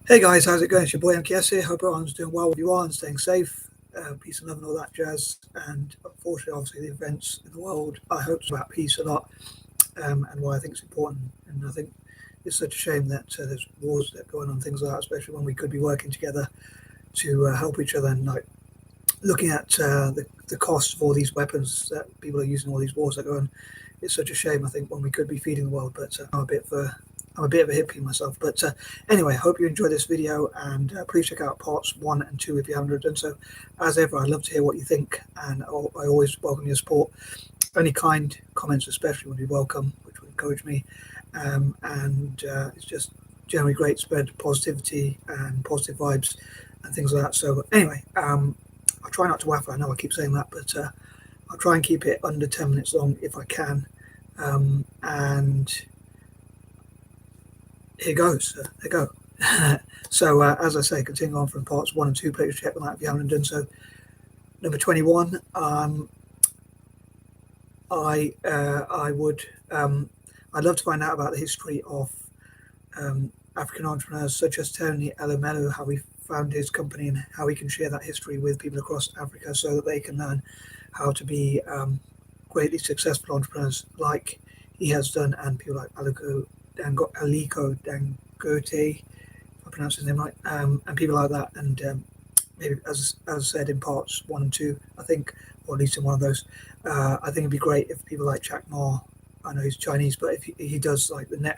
Hey guys, how's it going? It's your boy M.L.S here. Hope everyone's doing well with you all and staying safe. Peace and love and all that jazz. And unfortunately, obviously, the events in the world, I hope about peace a lot, and why I think it's important. And I think it's such a shame that there's wars that go on, things like that, especially when we could be working together to help each other. And like looking at the cost of all these weapons that people are using, all these wars that go on, it's such a shame. I think when we could be feeding the world, but I'm a bit of a hippie myself. But anyway, hope you enjoy this video, and please check out parts 1 and 2 if you haven't done so. As ever, I'd love to hear what you think, and I always welcome your support. Any kind comments especially would be welcome, which would encourage me. It's just generally great, spread positivity and positive vibes and things like that. So anyway, I'll try not to waffle. I know I keep saying that, but I'll try and keep it under 10 minutes long if I can. And here goes. There you go. So as I say, continuing on from parts 1 and 2, please check them out if you haven't done so. Number 21. I'd love to find out about the history of African entrepreneurs such as Tony Elumelu, how he founded his company and how he can share that history with people across Africa so that they can learn how to be greatly successful entrepreneurs like he has done, and people like Aliko Dangote, if I pronounce his name right, and people like that. And maybe, as I said in parts 1 and 2, I think, or at least in one of those, I think it'd be great if people like Jack Ma, I know he's Chinese, but if he does like the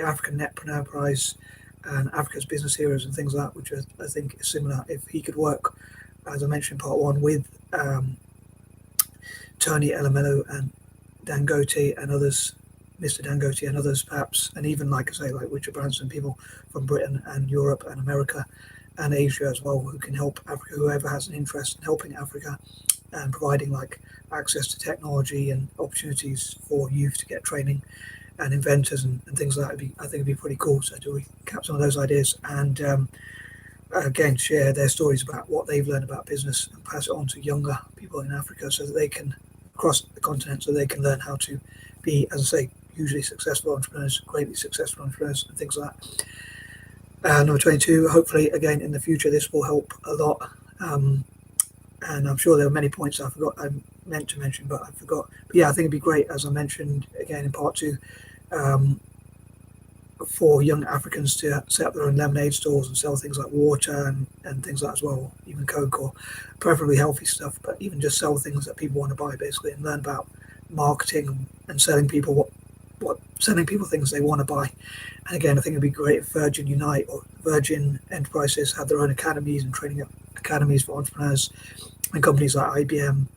African Netpreneur Prize and Africa's Business Heroes and things like that, which I think is similar, if he could work, as I mentioned in part 1, with Tony Elumelu and Dangote and others, Mr. Dangote and others perhaps, and even like I say, like Richard Branson, people from Britain and Europe and America and Asia as well, who can help Africa, whoever has an interest in helping Africa and providing like access to technology and opportunities for youth to get training and inventors and things like that. I think it'd be pretty cool. So do we cap some of those ideas and again share their stories about what they've learned about business and pass it on to younger people in Africa so that they can, across the continent, so they can learn how to be, as I say, hugely successful entrepreneurs, greatly successful entrepreneurs and things like that. Number 22, hopefully again in the future this will help a lot, and I'm sure there are many points I meant to mention but I forgot. But yeah, I think it'd be great, as I mentioned again in part 2, for young Africans to set up their own lemonade stores and sell things like water and things like that as well, even Coke, or preferably healthy stuff, but even just sell things that people want to buy basically, and learn about marketing and selling people selling people things they want to buy. And again, I think it'd be great if Virgin Unite or Virgin Enterprises had their own academies and training academies for entrepreneurs, and companies like IBM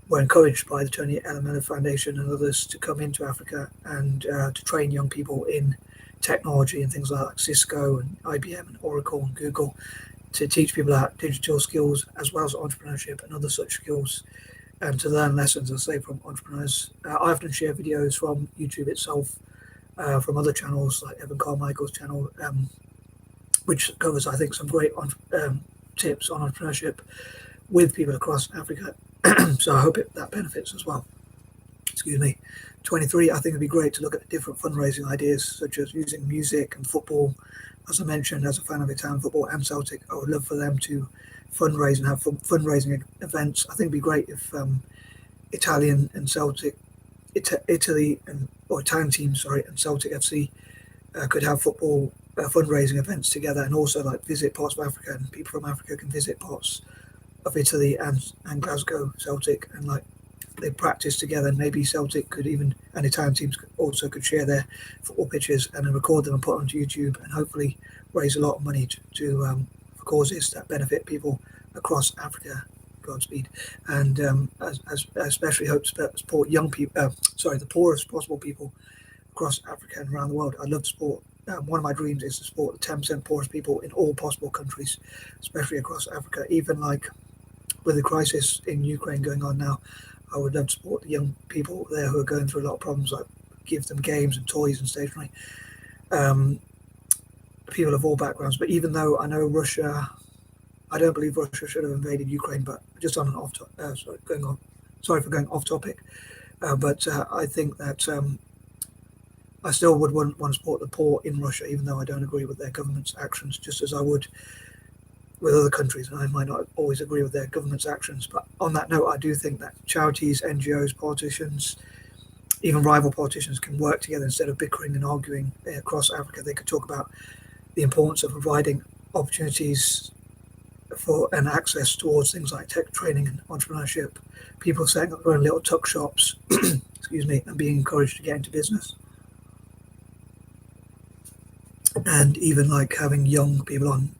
were encouraged by the Tony Elumelu Foundation and others to come into Africa and to train young people in technology and things like Cisco and IBM and Oracle and Google, to teach people about digital skills as well as entrepreneurship and other such skills, and to learn lessons, I say, from entrepreneurs. I often share videos from YouTube itself, from other channels like Evan Carmichael's channel, which covers, I think, some great tips on entrepreneurship with people across Africa. So I hope that benefits as well. Excuse me. 23, I think it'd be great to look at different fundraising ideas, such as using music and football. As I mentioned, as a fan of Italian football and Celtic, I would love for them to fundraise and have fundraising events. I think it'd be great if Italian and Celtic, Italian teams, and Celtic FC could have football fundraising events together, and also like visit parts of Africa, and people from Africa can visit parts of Italy and Glasgow Celtic, and like they practice together. And maybe Celtic could even, and Italian teams could share their football pitches and then record them and put onto YouTube, and hopefully raise a lot of money to for causes that benefit people across Africa. Godspeed. And especially hope to support young people, the poorest possible people across Africa and around the world. I'd love to support, one of my dreams is to support the 10% poorest people in all possible countries, especially across Africa. Even like with the crisis in Ukraine going on now, I would love to support the young people there who are going through a lot of problems, like give them games and toys and stationery. People of all backgrounds. But even though I know I don't believe Russia should have invaded Ukraine, but just on an sorry for going off topic. But I think that I still would want to support the poor in Russia, even though I don't agree with their government's actions, just as I would with other countries. And I might not always agree with their government's actions. But on that note, I do think that charities, N.G.O.s, politicians, even rival politicians can work together instead of bickering and arguing across Africa. They could talk about the importance of providing opportunities for and access towards things like tech training and entrepreneurship, people setting up their own little tuck shops, excuse me, and being encouraged to get into business. And even like having young people on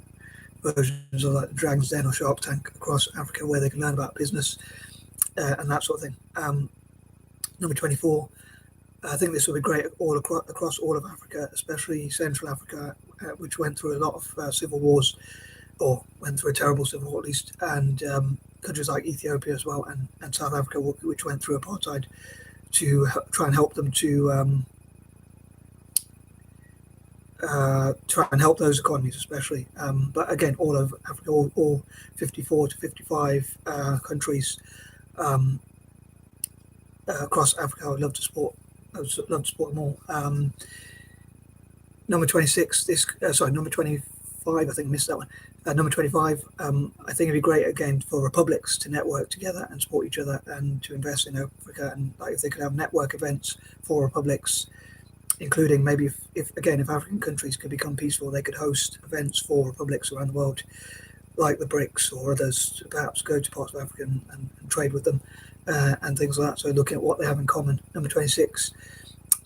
versions of like Dragon's Den or Shark Tank across Africa where they can learn about business and that sort of thing. Number 24, I think this will be great all across all of Africa, especially Central Africa, which went through a lot of civil wars, or went through a terrible civil war at least, and countries like Ethiopia as well, and South Africa, which went through apartheid, to try and help them to try and help those economies especially. But again, all of Africa, all 54 to 55 countries across Africa, I would love to support. I would love to support them all. Number 26, number 25, I think I missed that one. Number 25, I think it'd be great again for republics to network together and support each other and to invest in Africa. And like if they could have network events for republics, including maybe if African countries could become peaceful, they could host events for republics around the world, like the BRICS or others, to perhaps go to parts of Africa and trade with them and things like that. So looking at what they have in common. Number 26,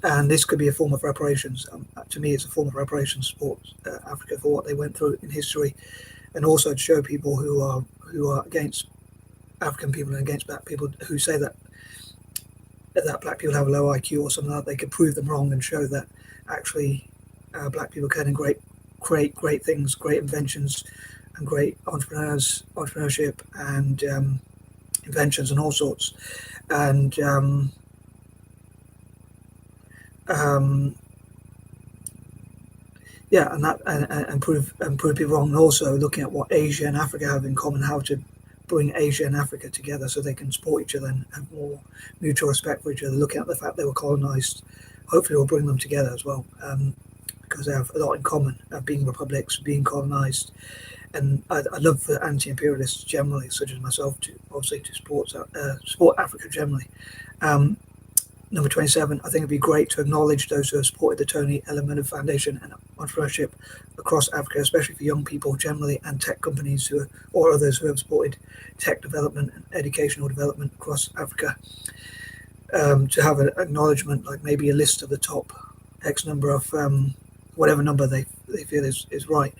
and this could be a form of reparations. To me, it's a form of reparations to support Africa for what they went through in history, and also to show people who are against African people and against black people who say that black people have a low IQ or something like that. They could prove them wrong and show that actually black people can create great things, great inventions, and great entrepreneurship and inventions and all sorts. And and prove people wrong, and also looking at what Asia and Africa have in common, how to bring Asia and Africa together so they can support each other and have more mutual respect for each other. Looking at the fact they were colonized, hopefully will bring them together as well, because they have a lot in common, being republics, being colonized. And I love for anti-imperialists generally, such as myself, to obviously to support Africa generally. Number 27, I think it'd be great to acknowledge those who have supported the Tony Elumelu Foundation and entrepreneurship across Africa, especially for young people generally, and tech companies or others who have supported tech development and educational development across Africa. To have an acknowledgement, like maybe a list of the top X number of whatever number they feel is right,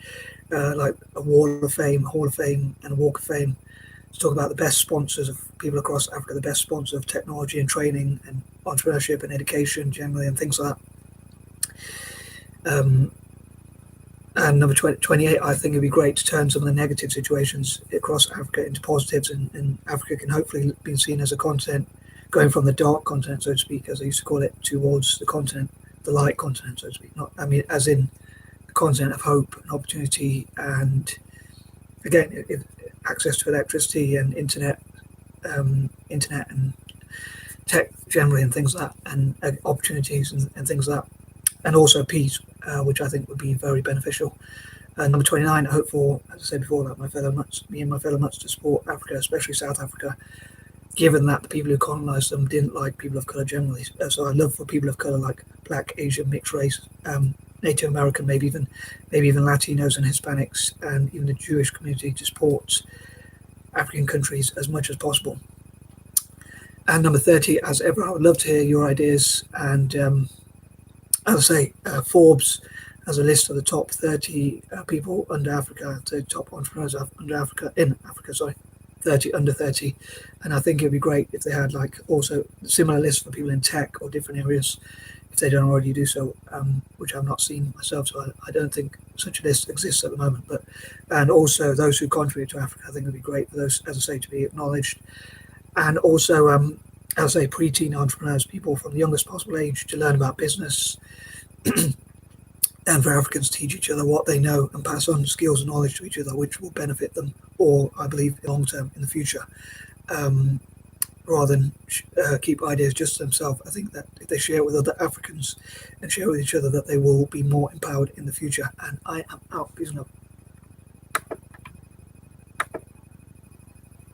like a Wall of Fame, Hall of Fame, and a Walk of Fame, to talk about the best sponsors of people across Africa, the best sponsors of technology and training and entrepreneurship and education generally, and things like that. And number 28, I think it'd be great to turn some of the negative situations across Africa into positives, and Africa can hopefully be seen as a continent going from the dark continent, so to speak, as I used to call it, towards the continent, the light continent, so to speak. As in the continent of hope and opportunity, and again, access to electricity and internet and tech generally, and things like that, and opportunities and things like that, and also peace, which I think would be very beneficial. Number 29, I hope for, as I said before, that me and my fellow Mutts to support Africa, especially South Africa, given that the people who colonized them didn't like people of color generally. So I love for people of color like Black, Asian, mixed race, Native American, maybe even Latinos and Hispanics, and even the Jewish community to support African countries as much as possible. And number 30, as ever, I would love to hear your ideas. And as I say, Forbes has a list of the top 30 people under Africa, the top entrepreneurs under Africa, 30 under 30. And I think it'd be great if they had like also similar lists for people in tech or different areas, if they don't already do so, which I've not seen myself, so I don't think such a list exists at the moment. And also those who contribute to Africa, I think it'd be great for those, as I say, to be acknowledged. And also, as I say, pre-teen entrepreneurs, people from the youngest possible age, to learn about business, and for Africans to teach each other what they know and pass on skills and knowledge to each other, which will benefit them all, I believe, long term in the future. rather than keep ideas just to themselves. I think that if they share it with other Africans and share with each other, that they will be more empowered in the future. And I am out. Peace and love.